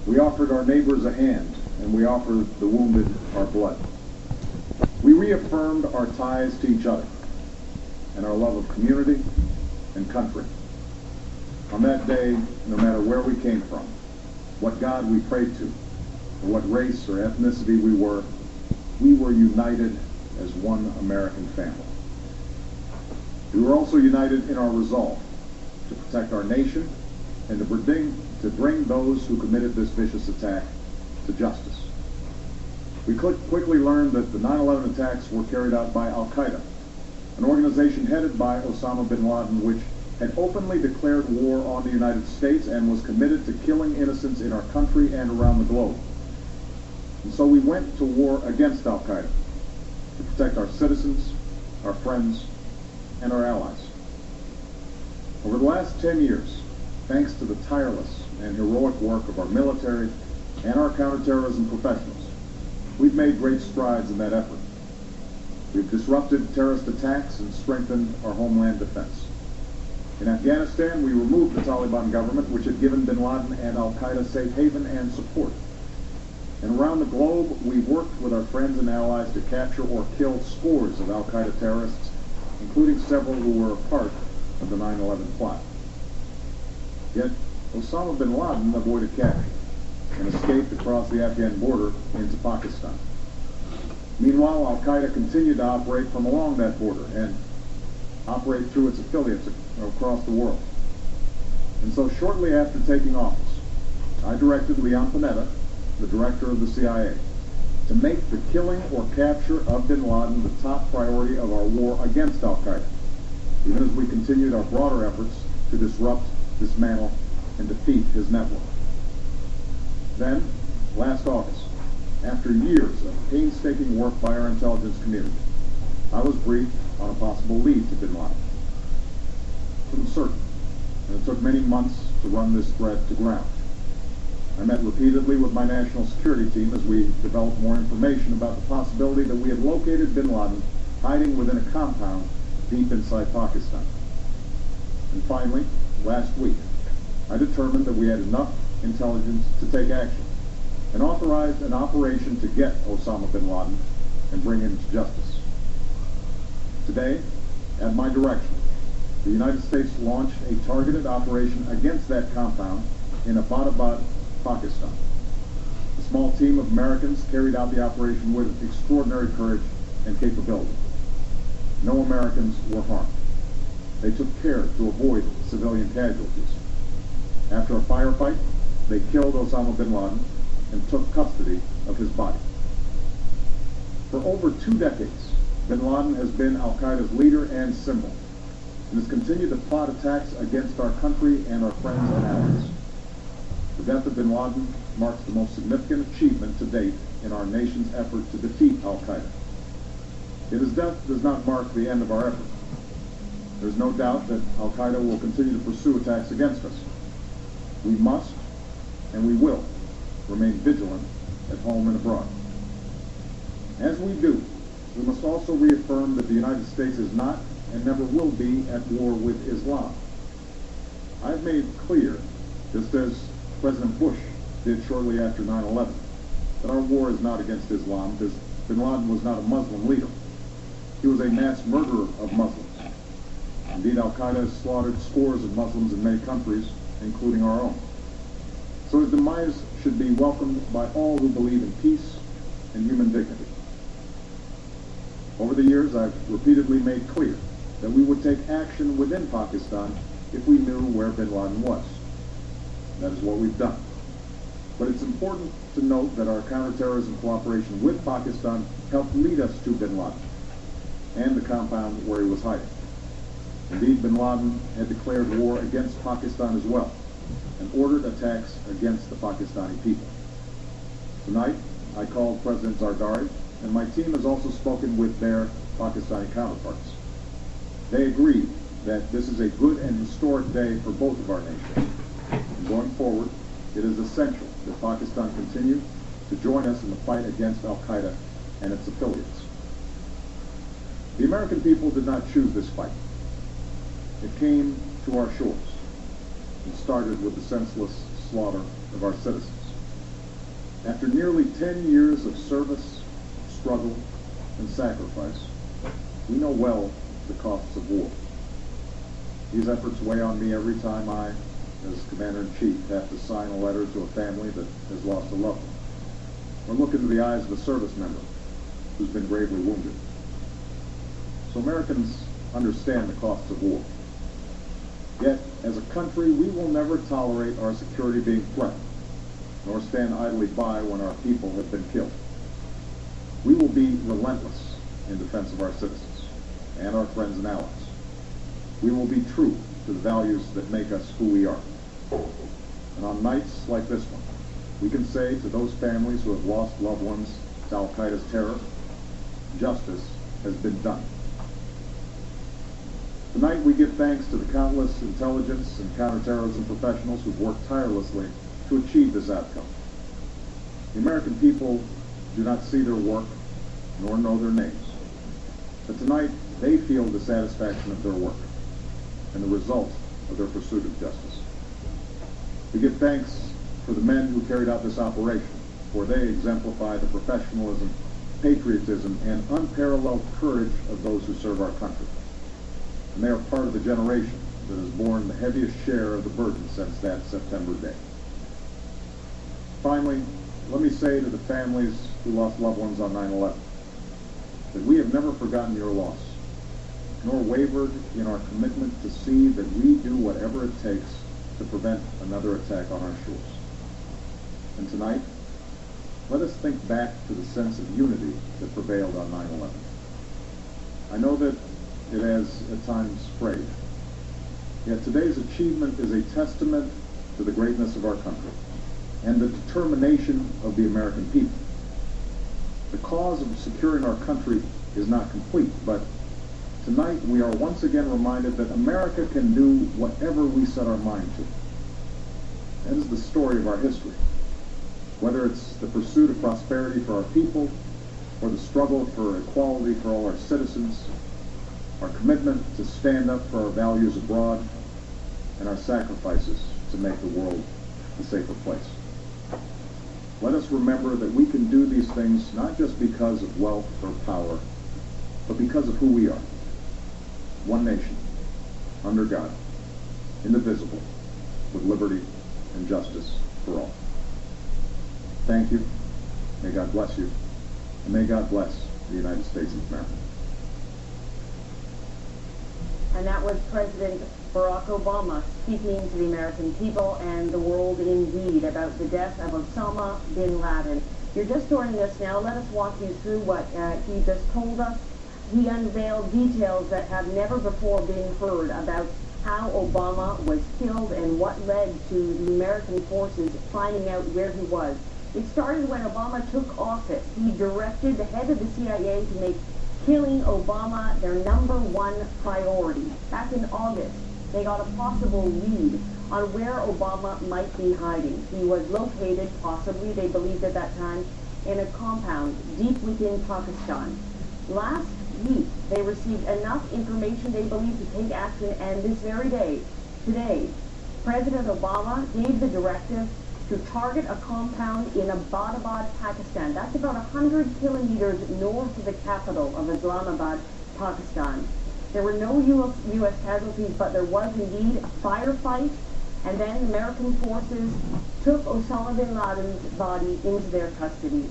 We offered our neighbors a hand, and we offered the wounded our blood. We reaffirmed our ties to each other and our love of community and country. On that day, no matter where we came from, what God we prayed to, or what race or ethnicity we were united as one American family. We were also united in our resolve to protect our nation and to bring those who committed this vicious attack to justice. We quickly learned that the 9/11 attacks were carried out by Al-Qaeda, an organization headed by Osama bin Laden, which had openly declared war on the United States and was committed to killing innocents in our country and around the globe. And so we went to war against Al-Qaeda to protect our citizens, our friends, and our allies. Over the last 10 years, thanks to the tireless and heroic work of our military and our counterterrorism professionals, we've made great strides in that effort. We've disrupted terrorist attacks and strengthened our homeland defense. In Afghanistan, we removed the Taliban government, which had given bin Laden and Al-Qaeda safe haven and support. And around the globe, we worked with our friends and allies to capture or kill scores of Al-Qaeda terrorists, including several who were a part of the 9/11 plot. Yet, Osama bin Laden avoided capture and escaped across the Afghan border into Pakistan. Meanwhile, Al-Qaeda continued to operate from along that border and operate through its affiliates across the world. And so shortly after taking office, I directed Leon Panetta, the director of the CIA, to make the killing or capture of bin Laden the top priority of our war against Al-Qaeda, even as we continued our broader efforts to disrupt, dismantle, and defeat his network. Then, last August, after years of painstaking work by our intelligence community, I was briefed on a possible lead to bin Laden. I wasn't certain, and it took many months to run this threat to ground. I met repeatedly with my national security team as we developed more information about the possibility that we had located bin Laden hiding within a compound deep inside Pakistan. And finally, last week, I determined that we had enough intelligence to take action and authorized an operation to get Osama bin Laden and bring him to justice. Today, at my direction, the United States launched a targeted operation against that compound in Abbottabad, Pakistan. A small team of Americans carried out the operation with extraordinary courage and capability. No Americans were harmed. They took care to avoid civilian casualties. After a firefight, they killed Osama bin Laden and took custody of his body. For over 2 decades, bin Laden has been Al-Qaeda's leader and symbol, and has continued to plot attacks against our country and our friends and allies. The death of bin Laden marks the most significant achievement to date in our nation's effort to defeat Al-Qaeda. Yet his death does not mark the end of our effort. There's no doubt that Al-Qaeda will continue to pursue attacks against us. We must, and we will, remain vigilant at home and abroad. As we do, we must also reaffirm that the United States is not and never will be at war with Islam. I've made clear, just as President Bush did shortly after 9/11, that our war is not against Islam, because bin Laden was not a Muslim leader. He was a mass murderer of Muslims. Indeed, Al-Qaeda has slaughtered scores of Muslims in many countries, including our own. So his demise should be welcomed by all who believe in peace and human dignity. Over the years, I've repeatedly made clear that we would take action within Pakistan if we knew where bin Laden was. That is what we've done. But it's important to note that our counterterrorism cooperation with Pakistan helped lead us to bin Laden and the compound where he was hiding. Indeed, bin Laden had declared war against Pakistan as well and ordered attacks against the Pakistani people. Tonight, I called President Zardari, and my team has also spoken with their Pakistani counterparts. They agree that this is a good and historic day for both of our nations. And going forward, it is essential that Pakistan continue to join us in the fight against Al-Qaeda and its affiliates. The American people did not choose this fight. It came to our shores and started with the senseless slaughter of our citizens. After nearly 10 years of service, struggle, and sacrifice, we know well the costs of war. These efforts weigh on me every time I, as Commander-in-Chief, have to sign a letter to a family that has lost a loved one, or look into the eyes of a service member who's been gravely wounded. So Americans understand the costs of war. Yet, as a country, we will never tolerate our security being threatened, nor stand idly by when our people have been killed. We will be relentless in defense of our citizens and our friends and allies. We will be true to the values that make us who we are. And on nights like this one, we can say to those families who have lost loved ones to Al-Qaeda's terror, justice has been done. Tonight we give thanks to the countless intelligence and counterterrorism professionals who've worked tirelessly to achieve this outcome. The American people do not see their work nor know their names, but tonight they feel the satisfaction of their work and the result of their pursuit of justice. We give thanks for the men who carried out this operation, for they exemplify the professionalism, patriotism, and unparalleled courage of those who serve our country. And they are part of the generation that has borne the heaviest share of the burden since that September day. Finally, let me say to the families who lost loved ones on 9/11 that we have never forgotten your loss, nor wavered in our commitment to see that we do whatever it takes to prevent another attack on our shores. And tonight, let us think back to the sense of unity that prevailed on 9/11. I know that it has at times frayed, yet today's achievement is a testament to the greatness of our country and the determination of the American people. The cause of securing our country is not complete, but tonight we are once again reminded that America can do whatever we set our mind to. That is the story of our history. Whether it's the pursuit of prosperity for our people, or the struggle for equality for all our citizens, our commitment to stand up for our values abroad, and our sacrifices to make the world a safer place. Let us remember that we can do these things not just because of wealth or power, but because of who we are. One nation, under God, indivisible, with liberty and justice for all. Thank you. May God bless you. And may God bless the United States of America. And that was President Barack Obama speaking to the American people and the world indeed about the death of Osama bin Laden. You're just joining us now. Let us walk you through what he just told us. He unveiled details that have never before been heard about how Obama was killed and what led to the American forces finding out where he was. It started when Obama took office. He directed the head of the CIA to make killing Obama their #1 priority. Back in August, they got a possible lead on where Obama might be hiding. He was located, possibly, they believed at that time, in a compound deep within Pakistan. Last week, they received enough information they believed to take action, and this very day, today, President Obama gave the directive to target a compound in Abbottabad, Pakistan. That's about 100 kilometers north of the capital of Islamabad, Pakistan. There were no U.S. casualties, but there was indeed a firefight, and then American forces took Osama bin Laden's body into their custody.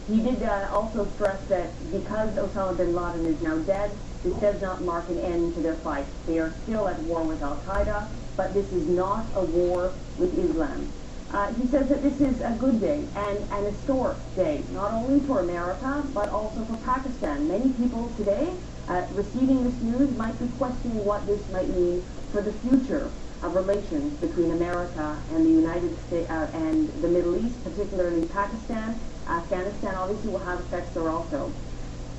He did also stress that because Osama bin Laden is now dead, this does not mark an end to their fight. They are still at war with Al-Qaeda, but this is not a war with Islam. He says that this is a good day and an historic day, not only for America, but also for Pakistan. Many people today receiving this news might be questioning what this might mean for the future of relations between America and the United States and the Middle East, particularly Pakistan. Afghanistan obviously will have effects there also.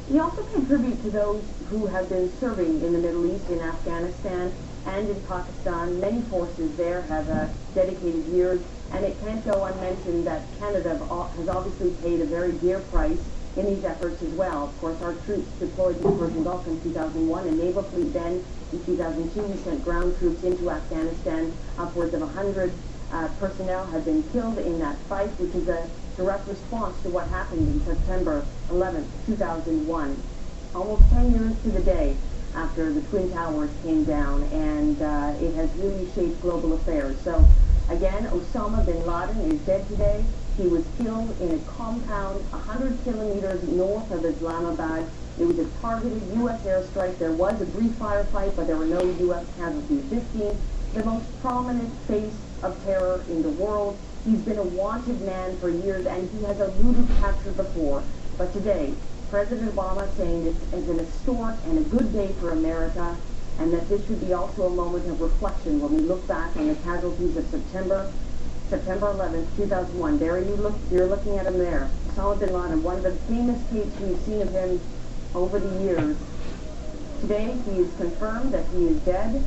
He also paid tribute to those who have been serving in the Middle East, in Afghanistan and in Pakistan. Many forces there have dedicated years, and it can't go unmentioned that Canada has obviously paid a very dear price in these efforts as well. Of course, our troops deployed to the Persian Gulf in 2001, and naval fleet then in 2002. We sent ground troops into Afghanistan, upwards of 100 personnel had been killed in that fight, which is a direct response to what happened in September 11, 2001. Almost 10 years to the day after the Twin Towers came down, and it has really shaped global affairs. So, again, Osama bin Laden is dead today. He was killed in a compound 100 kilometers north of Islamabad. It was a targeted U.S. airstrike. There was a brief firefight, but there were no U.S. casualties. This being the most prominent face of terror in the world. He's been a wanted man for years, and he has eluded capture before. But today, President Obama saying this is an historic and a good day for America, and that this should be also a moment of reflection when we look back on the casualties of September 11th, 2001. There you're looking at him there. Osama bin Laden, one of the famous tapes we've seen of him over the years. Today, he is confirmed that he is dead,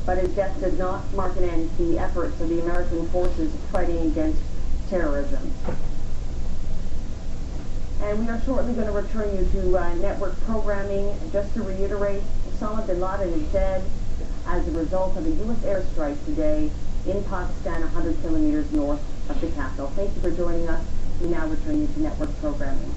but his death does not mark an end to the efforts of the American forces fighting against terrorism. And we are shortly going to return you to network programming. Just to reiterate, Osama bin Laden is dead as a result of a U.S. airstrike today in Pakistan, 100 kilometers north of the capital. Thank you for joining us. We now return you to network programming.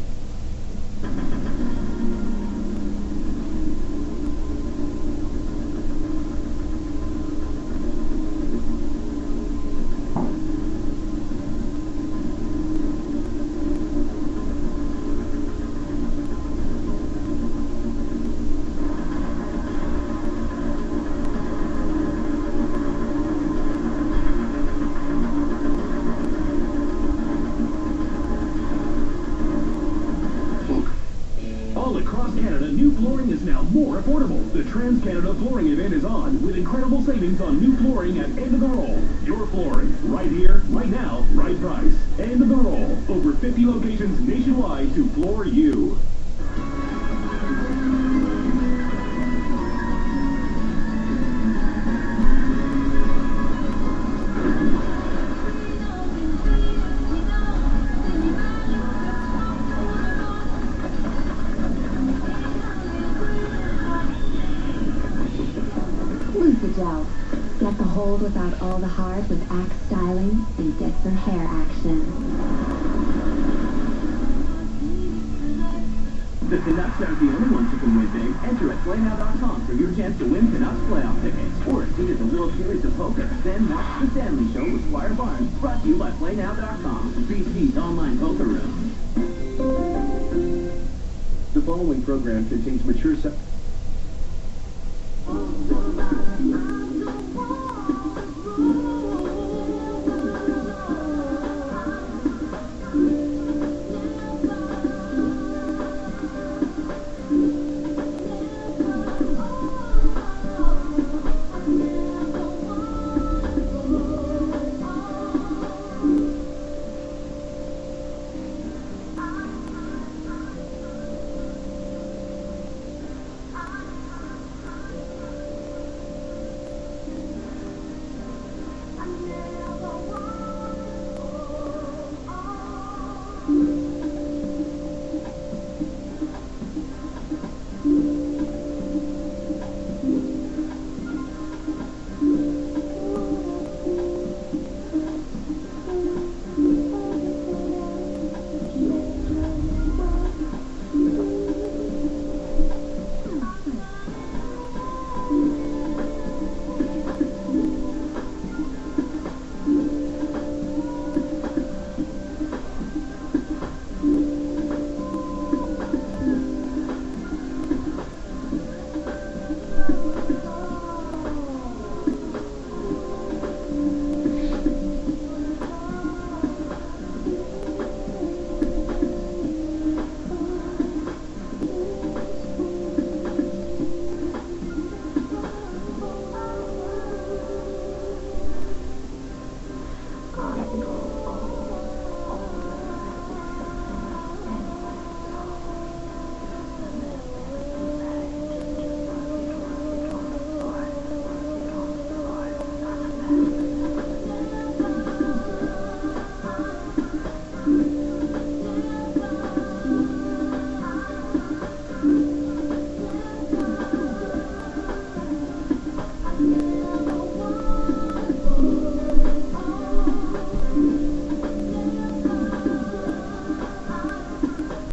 More affordable. The Trans-Canada Flooring event is on with incredible savings on new flooring at End of the Roll. Your flooring, right here, right now, right price. End of the Roll. Over 50 locations nationwide to floor you. Gel. Get the hold without all the hard with Axe styling and get some hair action. The Canucks aren't the only ones who can win big. Enter at PlayNow.com for your chance to win Canucks playoff tickets. Or a seat at the World Series of Poker. Then watch The Stanley Show with Squire Barnes, brought to you by PlayNow.com, BC's online poker room. The following program contains mature